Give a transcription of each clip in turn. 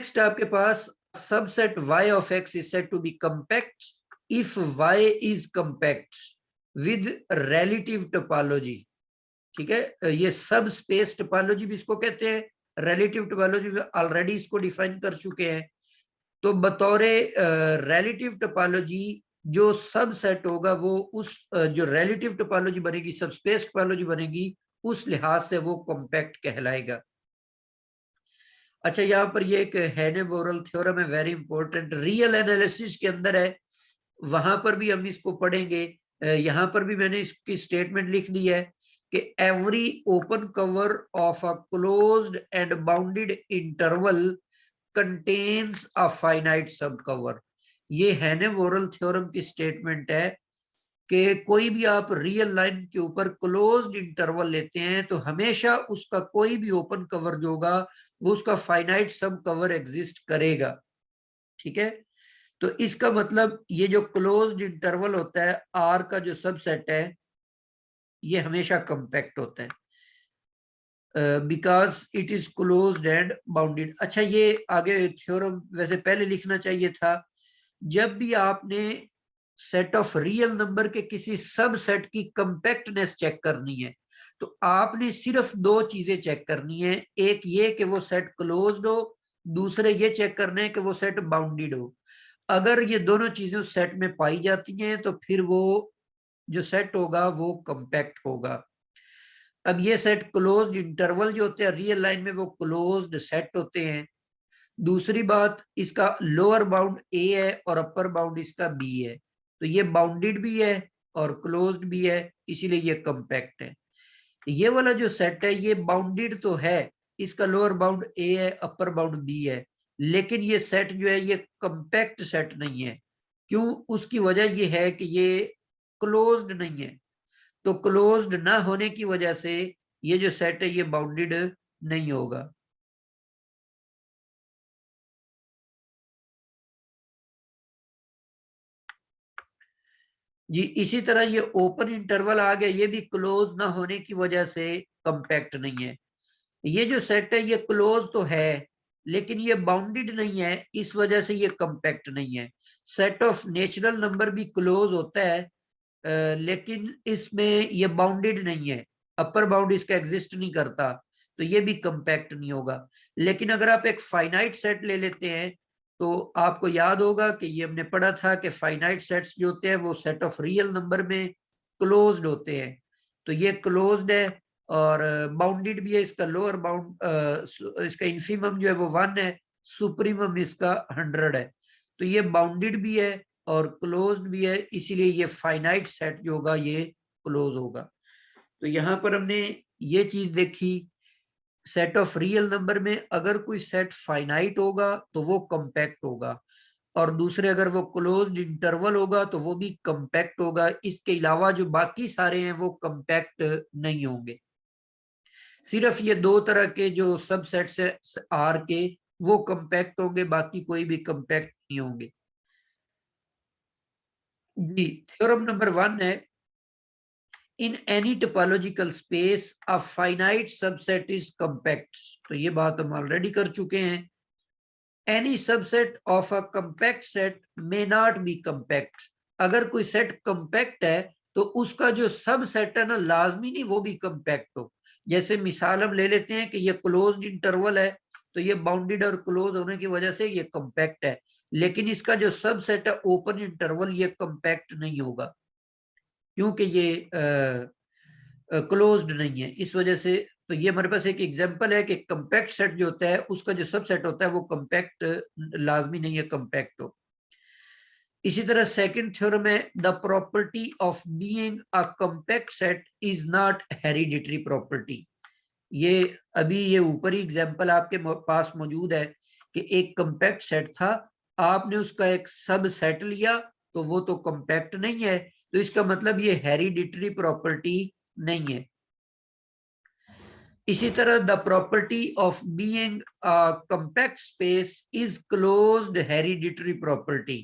Next आपके पास subset y of x is said to be compact if y is compact with relative topology। ठीक है, ये सब space topology भी इसको कहते हैं, रिलेटिव टोपोलॉजी भी ऑलरेडी इसको डिफाइन कर चुके हैं। तो बतौरे रिलेटिव टोपोलॉजी जो सबसेट होगा वो उस जो रिलेटिव टोपोलॉजी बनेगी, सब स्पेस टोपोलॉजी बनेगी, उस लिहाज से वो कॉम्पैक्ट कहलाएगा। अच्छा, यहाँ पर ये एक हैने-बोरल थ्योरम है, वेरी इंपॉर्टेंट, रियल एनालिसिस के अंदर है, वहां पर भी हम इसको पढ़ेंगे। यहाँ पर भी मैंने इसकी स्टेटमेंट लिख दी है कि every open cover of a closed and bounded interval contains a finite सब कवर। ये हैने-बोरल थ्योरम की स्टेटमेंट है कि कोई भी आप रियल लाइन के ऊपर क्लोज्ड इंटरवल लेते हैं तो हमेशा उसका कोई भी ओपन कवर जो होगा वो उसका फाइनाइट सब कवर एग्जिस्ट करेगा। ठीक है, तो इसका मतलब ये जो क्लोज्ड इंटरवल होता है आर का जो सबसेट है ये हमेशा कॉम्पैक्ट होता है because it is closed and bounded. अच्छा, ये आगे थ्योरम वैसे पहले लिखना चाहिए था। जब भी आपने सेट ऑफ रियल नंबर के किसी सब सेट की कंपैक्टनेस चेक करनी है तो आपने सिर्फ दो चीजें चेक करनी है, एक ये कि वो सेट क्लोज्ड हो, दूसरे ये चेक करने हैं कि वो सेट बाउंडेड हो। अगर ये दोनों चीजें उस सेट में पाई जाती हैं तो फिर वो जो सेट होगा वो कंपैक्ट होगा। अब ये सेट क्लोज्ड इंटरवल जो होते हैं रियल लाइन में वो क्लोज्ड सेट होते हैं। दूसरी बात, इसका लोअर बाउंड ए है और अपर बाउंड इसका बी है, तो ये बाउंडेड भी है और क्लोज्ड भी है, इसीलिए ये कंपैक्ट है। ये वाला जो सेट है ये बाउंडेड तो है, इसका लोअर बाउंड ए है, अपर बाउंड बी है, लेकिन ये सेट जो है ये कंपैक्ट सेट नहीं है। क्यों? उसकी वजह ये है कि ये क्लोज्ड नहीं है, तो क्लोज्ड ना होने की वजह से ये जो सेट है ये बाउंडेड नहीं होगा। जी, इसी तरह ये ओपन इंटरवल आ गया, ये भी क्लोज ना होने की वजह से कंपैक्ट नहीं है। ये जो सेट है ये क्लोज तो है लेकिन ये बाउंडेड नहीं है, इस वजह से ये कंपैक्ट नहीं है। सेट ऑफ नेचुरल नंबर भी क्लोज होता है लेकिन इसमें ये बाउंडेड नहीं है, अपर बाउंड इसका एग्जिस्ट नहीं करता, तो ये भी कंपैक्ट नहीं होगा। लेकिन अगर आप एक फाइनाइट सेट ले लेते हैं तो आपको याद होगा कि ये हमने पढ़ा था कि फाइनाइट सेट्स जो होते हैं वो सेट ऑफ रियल नंबर में क्लोज्ड होते हैं, तो ये क्लोज्ड है और बाउंडेड भी है। इसका लोअर बाउंड इसका इन्फीमम जो है वो 1 है, सुप्रीमम इसका 100 है, तो ये बाउंडेड भी है और क्लोज्ड भी है, इसीलिए ये फाइनाइट सेट जो होगा ये क्लोज होगा। तो यहाँ पर हमने ये चीज देखी, सेट ऑफ रियल नंबर में अगर कोई सेट फाइनाइट होगा तो वो कंपैक्ट होगा, और दूसरे अगर वो क्लोज्ड इंटरवल होगा तो वो भी कंपैक्ट होगा। इसके अलावा जो बाकी सारे हैं वो कंपैक्ट नहीं होंगे। सिर्फ ये दो तरह के जो सबसेट्स है आर के वो कंपैक्ट होंगे, बाकी कोई भी कंपैक्ट नहीं होंगे। जी, थ्योरम नंबर 1 है, in any topological space a finite subset is compact. तो ये बात हम ऑलरेडी कर चुके हैं। Any subset of a compact set may not be compact. अगर कोई सेट कंपैक्ट है तो उसका जो सबसेट है ना लाजमी नहीं वो भी कंपैक्ट हो। जैसे मिसाल हम ले लेते हैं कि ये क्लोज्ड इंटरवल है तो ये बाउंडेड और क्लोज होने की वजह से ये कंपैक्ट है, लेकिन इसका जो सबसेट है ओपन इंटरवल ये कंपैक्ट नहीं होगा क्योंकि ये क्लोज्ड नहीं है, इस वजह से। तो ये हमारे पास एक एग्जांपल है कि कंपैक्ट सेट जो होता है उसका जो सबसेट होता है वो कंपैक्ट लाजमी नहीं है कंपैक्ट हो। इसी तरह सेकंड थ्योरम है, the property of being a compact set is not hereditary property. ये अभी ये ऊपर ही एग्जांपल आपके पास मौजूद है कि एक कंपैक्ट सेट था, आपने उसका एक सब सेट लिया तो वो तो कंपैक्ट नहीं है, तो इसका मतलब ये हेरिडिटरी प्रॉपर्टी नहीं है। इसी तरह the property of being a compact space is closed hereditary property.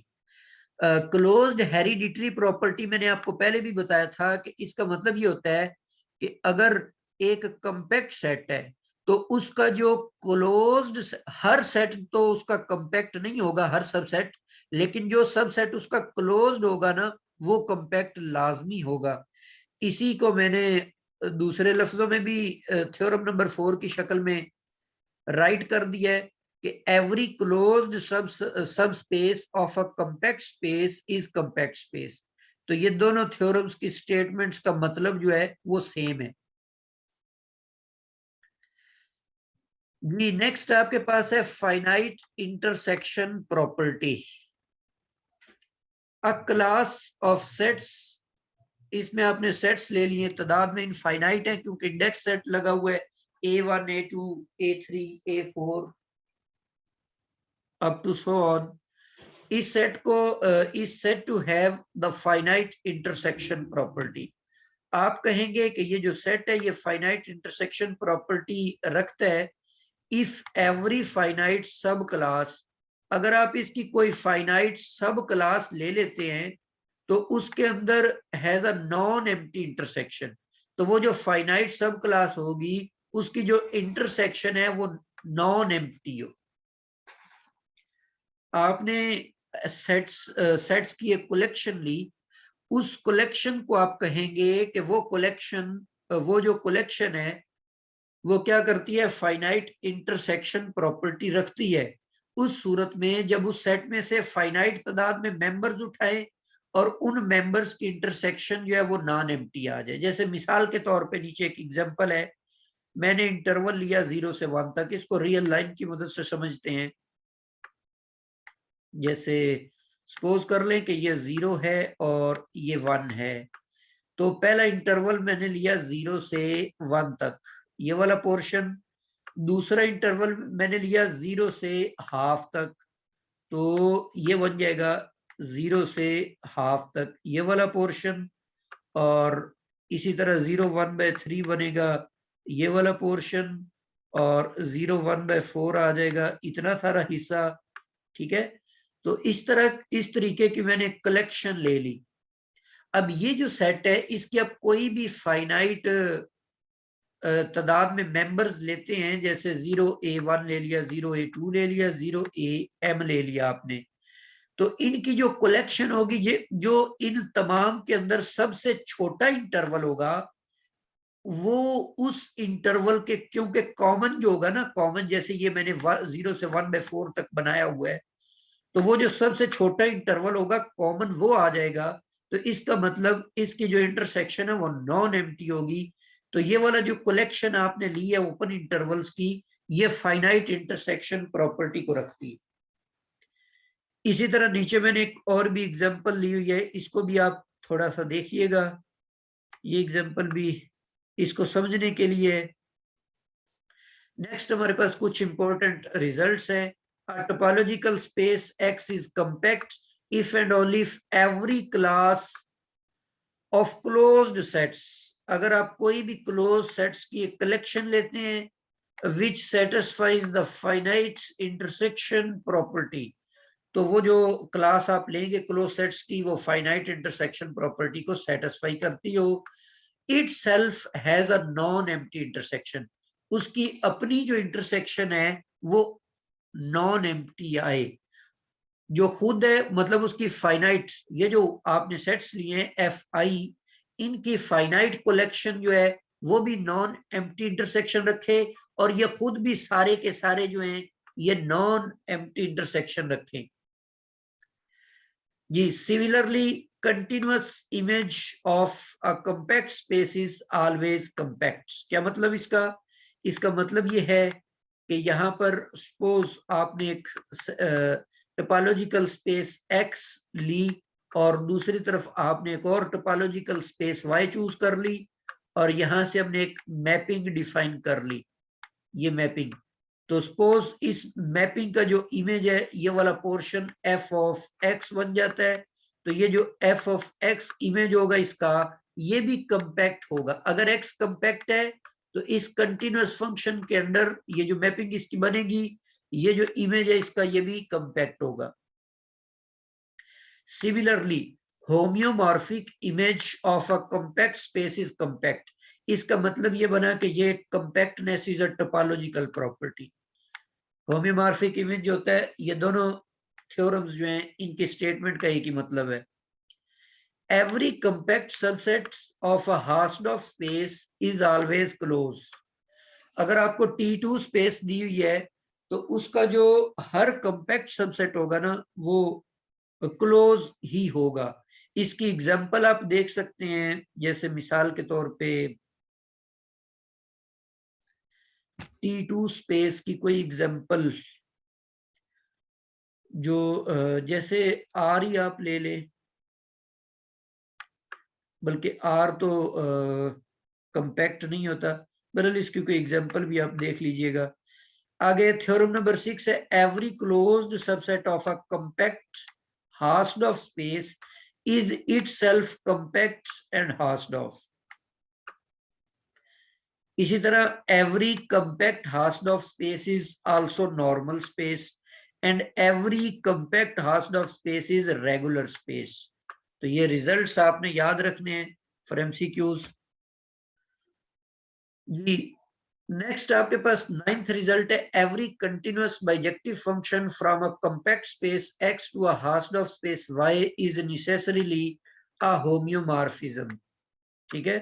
Closed hereditary property मैंने आपको पहले भी बताया था कि इसका मतलब ये होता है कि अगर एक कंपैक्ट सेट है तो उसका जो क्लोज्ड, हर सेट तो उसका कंपैक्ट नहीं होगा, हर सबसेट, लेकिन जो सबसेट उसका क्लोज्ड होगा ना, वो कंपैक्ट लाजमी होगा। इसी को मैंने दूसरे लफ्जों में भी थ्योरम नंबर 4 की शक्ल में राइट कर दिया है कि एवरी क्लोज्ड सब space of a compact space is compact space. तो ये दोनों थ्योरम्स की स्टेटमेंट्स का मतलब जो है वो सेम है जी। नेक्स्ट आपके पास है finite intersection property. A class of sets, इसमें आपने सेट्स ले लिए, तादाद में इनफाइनाइट है क्योंकि इंडेक्स सेट लगा हुआ है A1 A2 A3 A4 up to so on. इस सेट को इस set to have the finite intersection property. आप कहेंगे कि ये जो सेट है ये फाइनाइट इंटरसेक्शन प्रॉपर्टी रखता है इफ एवरी फाइनाइट सब क्लास, अगर आप इसकी कोई फाइनाइट सब क्लास ले लेते हैं तो उसके अंदर has a non empty intersection, तो वो जो फाइनाइट सब क्लास होगी उसकी जो इंटरसेक्शन है वो नॉन एम्प्टी हो। आपने सेट्स की एक कलेक्शन ली, उस कलेक्शन को आप कहेंगे कि वो कलेक्शन, वो जो कलेक्शन है वो क्या करती है, फाइनाइट इंटरसेक्शन प्रॉपर्टी रखती है उस सूरत में जब उस सेट में से फाइनाइट तादाद में मेंबर्स उठाए और उन मेंबर्स की इंटरसेक्शन जो है वो नॉन एम्प्टी आ जाए। जैसे मिसाल के तौर पे नीचे एक एग्जांपल है, मैंने इंटरवल लिया 0 से 1 तक, इसको रियल लाइन की मदद से समझते हैं। जैसे सपोज कर लें कि ये 0 है और ये 1 है, तो पहला इंटरवल मैंने लिया 0 से 1 तक, ये वाला पोर्शन। दूसरा इंटरवल मैंने लिया 0 से हाफ तक, तो ये बन जाएगा 0 से हाफ तक ये वाला पोर्शन। और इसी तरह 0 1/3 बनेगा ये वाला पोर्शन, और 0 1/4 आ जाएगा इतना सारा हिस्सा। ठीक है, तो इस तरीके की मैंने कलेक्शन ले ली। अब ये जो सेट है इसकी अब कोई भी फाइनाइट तादाद में मेंबर्स लेते हैं, जैसे 0A1 ले लिया, 0A2 ले लिया, 0AM ले लिया आपने, तो इनकी जो कलेक्शन होगी, ये जो इन तमाम के अंदर सबसे छोटा इंटरवल होगा वो उस इंटरवल के, क्योंकि कॉमन जो होगा ना, कॉमन जैसे ये मैंने 0 से 1/4 तक बनाया हुआ है, तो वो जो सबसे छोटा इंटरवल होगा कॉमन वो आ जाएगा। तो इसका मतलब इसकी जो इंटरसेक्शन है वो नॉन एम्प्टी होगी। तो ये वाला जो कलेक्शन आपने ली है ओपन इंटरवल्स की, ये फाइनाइट इंटरसेक्शन प्रॉपर्टी को रखती है। इसी तरह नीचे मैंने एक और भी एग्जांपल ली हुई है, इसको भी आप थोड़ा सा देखिएगा। ये एग्जांपल भी इसको समझने के लिए। नेक्स्ट हमारे पास कुछ इंपॉर्टेंट रिजल्ट्स हैं। A topological space X is compact if and only if every class of closed sets, अगर आप कोई भी closed sets की एक कलेक्शन लेते हैं which satisfies the finite intersection property, तो वो जो क्लास आप लेंगे क्लोज सेट्स की वो फाइनाइट इंटरसेक्शन प्रॉपर्टी को सेटिस्फाई करती हो। itself has a non empty intersection, उसकी अपनी जो इंटरसेक्शन है वो नॉन एम्प्टी आए, जो खुद है, मतलब उसकी फाइनाइट, ये जो आपने सेट्स लिए हैं एफ आई, इनकी फाइनाइट कलेक्शन जो है वो भी नॉन एम्प्टी इंटरसेक्शन रखे, और ये खुद भी सारे के सारे जो हैं ये नॉन एम्प्टी इंटरसेक्शन रखें जी। Similarly continuous image of a compact space is always compact. क्या मतलब इसका, इसका मतलब ये है कि यहाँ पर सपोज आपने एक टोपोलॉजिकल स्पेस x ली और दूसरी तरफ आपने एक और टोपोलॉजिकल स्पेस y चूज कर ली, और यहां से हमने एक मैपिंग डिफाइन कर ली, ये मैपिंग। तो सपोज इस मैपिंग का जो इमेज है ये वाला पोर्शन f ऑफ x बन जाता है, तो ये जो f ऑफ x इमेज होगा इसका, ये भी कंपैक्ट होगा। अगर x कंपैक्ट है तो इस कंटिन्यूअस फंक्शन के अंदर ये जो मैपिंग इसकी बनेगी, ये जो इमेज है इसका ये भी कंपैक्ट होगा। Similarly homeomorphic image of a compact space is compact. इसका मतलब ये बना कि ये compactness is a topological property. Homeomorphic image जो होता है, ये दोनों थ्योरम्स जो हैं इनके स्टेटमेंट का एक ही मतलब है। Every compact subset of a Hausdorff space is always close. अगर आपको T2 स्पेस दी हुई है तो उसका जो हर कंपैक्ट सबसेट होगा ना वो क्लोज ही होगा। इसकी एग्जांपल आप देख सकते हैं, जैसे मिसाल के तौर पे T2 स्पेस की कोई एग्जांपल जो जैसे R ही आप ले ले, बल्कि R तो कंपैक्ट नहीं होता, बहरहाल इसकी कोई एग्जांपल भी आप देख लीजिएगा। आगे थ्योरम नंबर 6 है, every closed subset of a compact Hausdorff space is itself compact and Hausdorff. इसी तरह every compact Hausdorff space is also normal space and every compact Hausdorff space is regular space. तो ये results आपने याद रखने हैं for MCQs जी। Next आपके पास 9th रिजल्ट है, every continuous bijective function from a compact space x to a Hausdorff space y is necessarily a homeomorphism. ठीक है,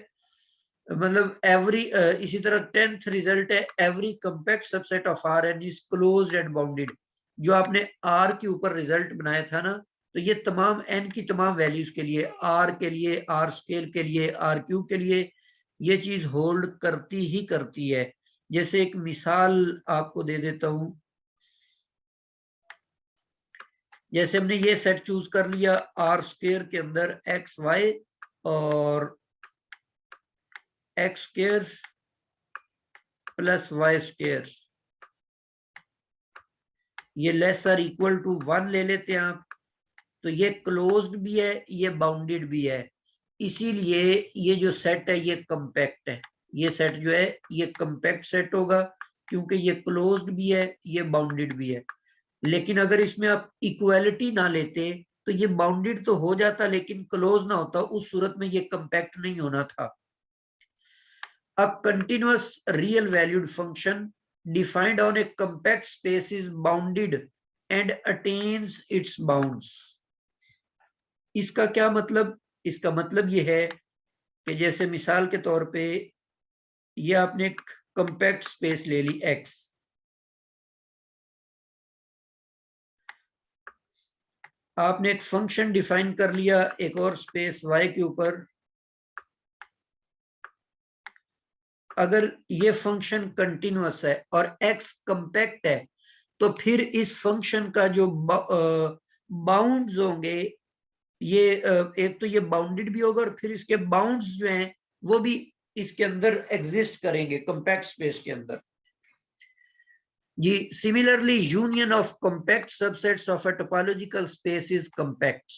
मतलब एवरी इसी तरह 10th रिजल्ट है, every compact subset of Rn is closed and bounded. जो आपने R के ऊपर रिजल्ट बनाया था ना, तो ये तमाम n की तमाम वैल्यूज के लिए, R के लिए, R स्केल के लिए, R क्यूब के लिए ये चीज होल्ड करती ही करती है। जैसे एक मिसाल आपको दे देता हूं, जैसे हमने ये सेट चूज कर लिया R स्क्वायर के अंदर एक्स वाई और x square plus y square, ये लेस आर इक्वल टू 1 ले लेते हैं आप, तो ये क्लोज्ड भी है, ये बाउंडेड भी है, इसीलिए ये जो सेट है ये कंपैक्ट है। ये सेट जो है ये कंपैक्ट सेट होगा क्योंकि ये क्लोज्ड भी है, ये बाउंडेड भी है। लेकिन अगर इसमें आप इक्वालिटी ना लेते तो ये बाउंडेड तो हो जाता लेकिन क्लोज ना होता, उस सूरत में ये कंपैक्ट नहीं होना था। A continuous real valued function defined on a compact space is bounded and attains its bounds। इसका क्या मतलब? इसका मतलब ये है कि जैसे मिसाल के तौर पे ये आपने एक कंपैक्ट स्पेस ले ली X, आपने एक फंक्शन डिफाइन कर लिया एक और स्पेस Y के ऊपर। अगर ये फंक्शन कंटिन्यूअस है और X कंपैक्ट है तो फिर इस फंक्शन का जो बाउंड्स होंगे, ये एक तो ये बाउंडेड भी होगा और फिर इसके बाउंड्स जो हैं वो भी इसके अंदर एग्जिस्ट करेंगे कंपैक्ट स्पेस के अंदर जी। Similarly union of compact subsets of a topological space is compact.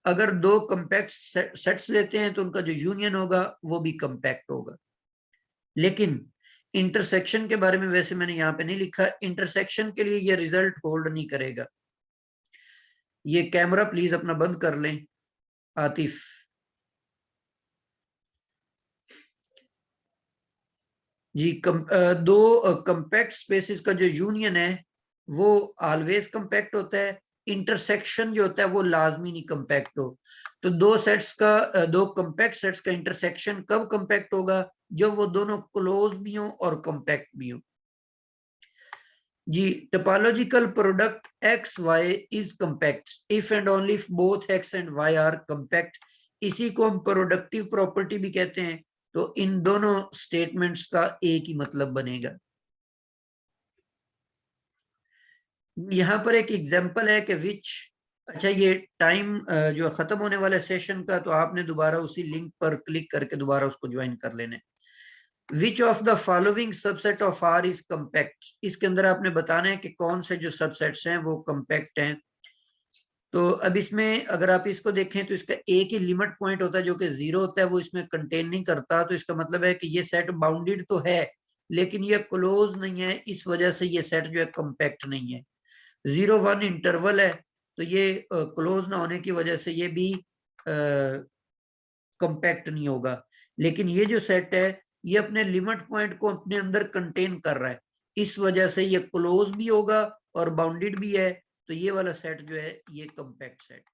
अगर दो कंपैक्ट सेट्स लेते हैं तो उनका जो यूनियन होगा वो भी कंपैक्ट होगा। लेकिन इंटरसेक्शन के बारे में वैसे मैंने यहाँ पे नहीं लिखा, इंटरसेक्शन के लिए ये रिजल्ट होल्ड नहीं करेगा। ये कैमरा प्लीज अपना बंद कर लें आतिफ जी। दो कंपैक्ट स्पेसिस का जो यूनियन है वो ऑलवेज कंपैक्ट होता है, इंटरसेक्शन जो होता है वो लाजमी नहीं कंपैक्ट हो। तो दो कंपैक्ट सेट्स का इंटरसेक्शन कब कंपैक्ट होगा? जब वो दोनों क्लोज भी हो और कंपैक्ट भी हो जी। Topological product X Y is compact if and only if both X and Y are compact. इसी को हम प्रोडक्टिव प्रॉपर्टी भी कहते हैं। तो इन दोनों स्टेटमेंट्स का एक ही मतलब बनेगा। यहाँ पर एक एग्जांपल है कि विच, अच्छा ये टाइम जो खत्म होने वाले सेशन का, तो आपने दोबारा उसी लिंक पर क्लिक करके दोबारा उसको ज्वाइन कर लेने। Which of the following subset of R is compact. इसके अंदर आपने बताना है कि कौन से जो सबसेट्स हैं वो कंपैक्ट हैं। तो अब इसमें अगर आप इसको देखें तो इसका एक ही लिमिट पॉइंट होता है जो कि 0 होता है, वो इसमें कंटेन नहीं करता। तो इसका मतलब है कि ये सेट बाउंडेड तो है लेकिन ये क्लोज नहीं है, इस वजह से ये सेट जो है कंपैक्ट नहीं है। 0-1 इंटरवल है तो ये क्लोज ना होने की वजह से ये भी कंपैक्ट नहीं होगा। लेकिन ये जो सेट है ये अपने लिमिट पॉइंट को अपने अंदर कंटेन कर रहा है, इस वजह से ये क्लोज भी होगा और बाउंडेड भी है, तो ये वाला सेट जो है ये कॉम्पैक्ट सेट है।